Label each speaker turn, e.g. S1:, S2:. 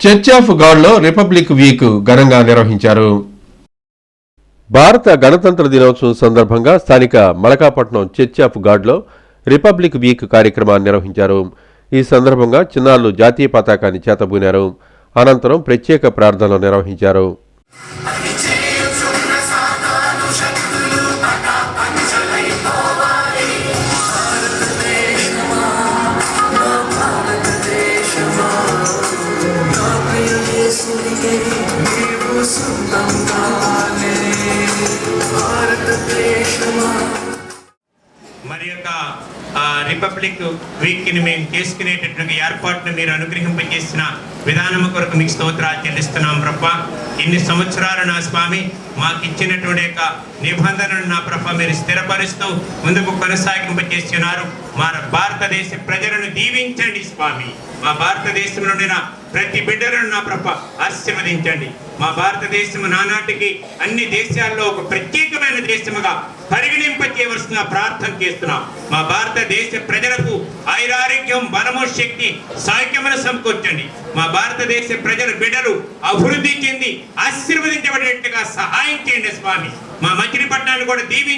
S1: Church of గాడ్లో republic week ఘనంగా నిర్వహించారు. భారత గణతంత్ర దినోత్సవం సందర్భంగా స్థానిక మలకాపట్నం చర్చ్ ఆఫ్ గాడ్లో రిపబ్లిక్ వీక్ కార్యక్రమాన్ని నిర్వహించారు. ఈ సందర్భంగా చిన్నారులు జాతీయ పతాకాన్ని చేతబూనారు. అనంతరం ప్రత్యేక ప్రార్థనలు నిర్వహించారు.
S2: మరి యొక్క రిపబ్లిక్ వీక్ ని మేము చేసుకునేటటువంటి ఏర్పాటును మీరు అనుగ్రహింపజేసిన విధానము కొరకు మీకు స్తోత్రాలు చెల్లిస్తున్నాం ప్రభా. ఇన్ని సంవత్సరాలు నా స్వామి మాకు ఇచ్చినటువంటి యొక్క నిబంధనను నా ప్రభా మీరు స్థిరపరుస్తూ ముందుకు కొనసాగింపజేస్తున్నారు. మా భారతదేశ ప్రజలను దీవించండి స్వామి. మా భారతదేశంలో ఉండిన ప్రతి బిడ్డలను నా ప్రభా ఆశీర్వదించండి. మా భారతదేశం నానాటికి అన్ని దేశాల్లో ఒక ప్రత్యేకమైన దేశముగా పరిగణింపచేయవలసిన ప్రార్థన చేస్తున్నాం. మా భారతదేశ ప్రజలకు ఆయురారోగ్యం, బలము, శక్తి, సాఖ్యమును సమకూర్చండి. మా భారతదేశ ప్రజల బిడ్డలు అభివృద్ధి చెంది ఆశీర్వదించబడేట్టుగా సహాయం చేయండి స్వామి. మా మచిలీపట్నాన్ని కూడా దీవించి